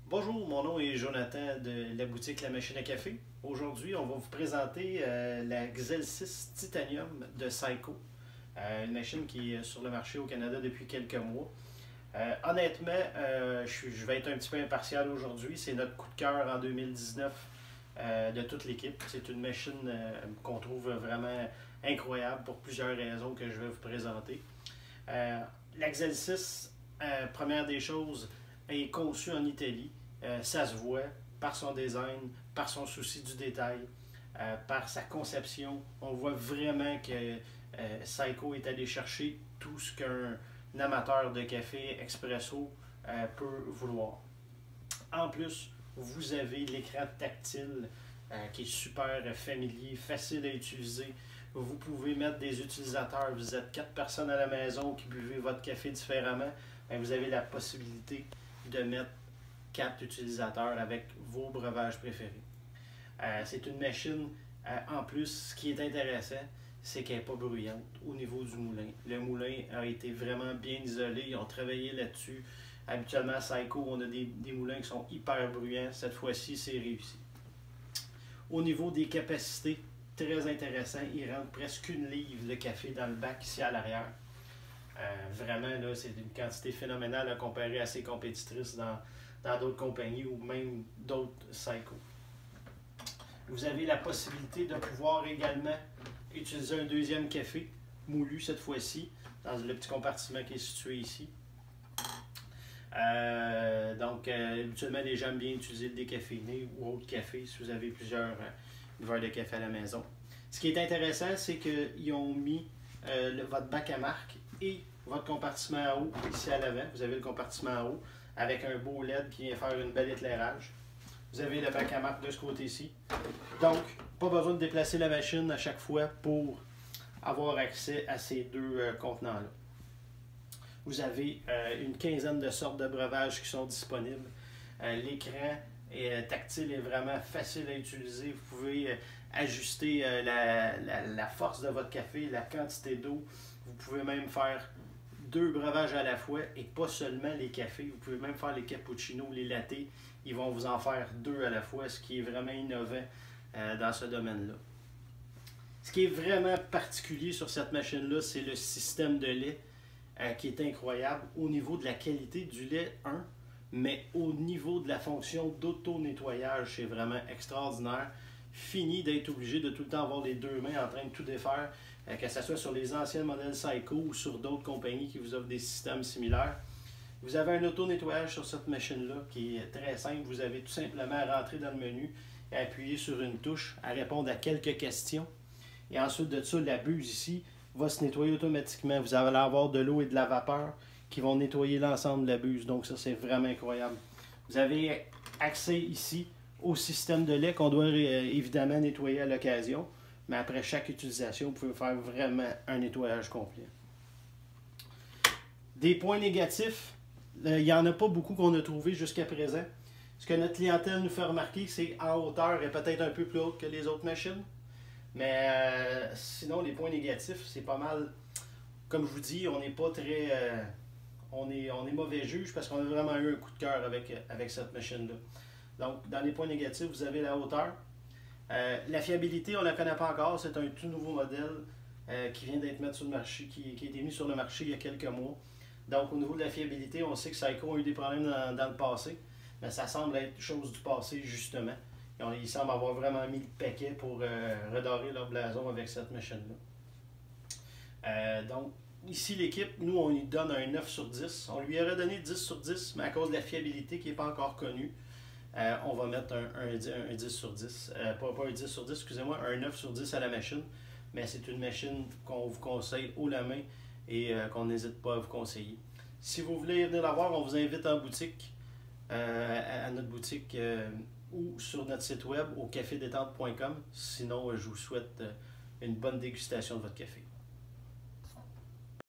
Bonjour, mon nom est Jonathan de la boutique La Machine à Café. Aujourd'hui, on va vous présenter la Xel 6 Titanium de Saeco, une machine qui est sur le marché au Canada depuis quelques mois. Honnêtement, je vais être un petit peu impartial aujourd'hui. C'est notre coup de cœur en 2019 de toute l'équipe. C'est une machine qu'on trouve vraiment incroyable pour plusieurs raisons que je vais vous présenter. La Xel 6, première des choses, est conçue en Italie. Ça se voit par son design, par son souci du détail, par sa conception. On voit vraiment que Saeco est allé chercher tout ce qu'un amateur de café expresso peut vouloir. En plus, vous avez l'écran tactile qui est super familier, facile à utiliser. Vous pouvez mettre des utilisateurs. Vous êtes 4 personnes à la maison qui buvez votre café différemment. Bien, vous avez la possibilité de mettre 4 utilisateurs avec vos breuvages préférés. C'est une machine, en plus, ce qui est intéressant, c'est qu'elle n'est pas bruyante au niveau du moulin. Le moulin a été vraiment bien isolé, ils ont travaillé là-dessus. Habituellement, à Saeco, on a des moulins qui sont hyper bruyants. Cette fois-ci, c'est réussi. Au niveau des capacités, très intéressant, il rentre presque une livre de café dans le bac ici à l'arrière. Vraiment, là, c'est une quantité phénoménale à comparer à ses compétitrices dans d'autres compagnies ou même d'autres Saeco. Vous avez la possibilité de pouvoir également utiliser un deuxième café, moulu cette fois-ci, dans le petit compartiment qui est situé ici. Habituellement, les gens aiment bien utiliser le décaféiné ou autre café si vous avez plusieurs verres de café à la maison. Ce qui est intéressant, c'est qu'ils ont mis votre bac à marque et votre compartiment à eau ici à l'avant. Vous avez le compartiment à eau avec un beau LED qui vient faire une belle éclairage. Vous avez le bac à marque de ce côté-ci. Donc, pas besoin de déplacer la machine à chaque fois pour avoir accès à ces deux contenants-là. Vous avez une quinzaine de sortes de breuvages qui sont disponibles. L'écran tactile est vraiment facile à utiliser. Vous pouvez ajuster la force de votre café, la quantité d'eau. Vous pouvez même faire 2 breuvages à la fois et pas seulement les cafés. Vous pouvez même faire les cappuccinos, les lattés. Ils vont vous en faire 2 à la fois, ce qui est vraiment innovant dans ce domaine-là. Ce qui est vraiment particulier sur cette machine-là, c'est le système de lait qui est incroyable au niveau de la qualité du lait, mais au niveau de la fonction d'auto-nettoyage, c'est vraiment extraordinaire. Fini d'être obligé de tout le temps avoir les 2 mains en train de tout défaire, que ce soit sur les anciens modèles Saeco ou sur d'autres compagnies qui vous offrent des systèmes similaires. Vous avez un auto-nettoyage sur cette machine-là qui est très simple. Vous avez tout simplement à rentrer dans le menu et appuyer sur une touche, à répondre à quelques questions. Et ensuite de ça, la buse ici va se nettoyer automatiquement. Vous allez avoir de l'eau et de la vapeur qui vont nettoyer l'ensemble de la buse. Donc ça, c'est vraiment incroyable. Vous avez accès ici au système de lait qu'on doit évidemment nettoyer à l'occasion. Mais après chaque utilisation, vous pouvez faire vraiment un nettoyage complet. Des points négatifs, il n'y en a pas beaucoup qu'on a trouvé jusqu'à présent. Ce que notre clientèle nous fait remarquer, c'est en hauteur et peut-être un peu plus haute que les autres machines. Mais sinon, les points négatifs, c'est pas mal. Comme je vous dis, on n'est pas très. On est mauvais juge parce qu'on a vraiment eu un coup de cœur avec cette machine-là. Donc, dans les points négatifs, vous avez la hauteur. La fiabilité, on ne la connaît pas encore. C'est un tout nouveau modèle qui vient d'être mis sur le marché, qui a été mis sur le marché il y a quelques mois. Donc, au niveau de la fiabilité, on sait que Saeco a eu des problèmes dans le passé, mais ça semble être chose du passé, justement. Ils semblent avoir vraiment mis le paquet pour redorer leur blason avec cette machine-là. Donc, ici, l'équipe, nous, on lui donne un 9 sur 10. On lui aurait donné 10 sur 10, mais à cause de la fiabilité qui n'est pas encore connue, on va mettre un 10 sur 10. Pas un 10 sur 10, excusez-moi, un 9 sur 10 à la machine. Mais c'est une machine qu'on vous conseille haut la main et qu'on n'hésite pas à vous conseiller. Si vous voulez venir la voir, on vous invite en boutique, à notre boutique ou sur notre site web au cafédétente.com. Sinon, je vous souhaite une bonne dégustation de votre café.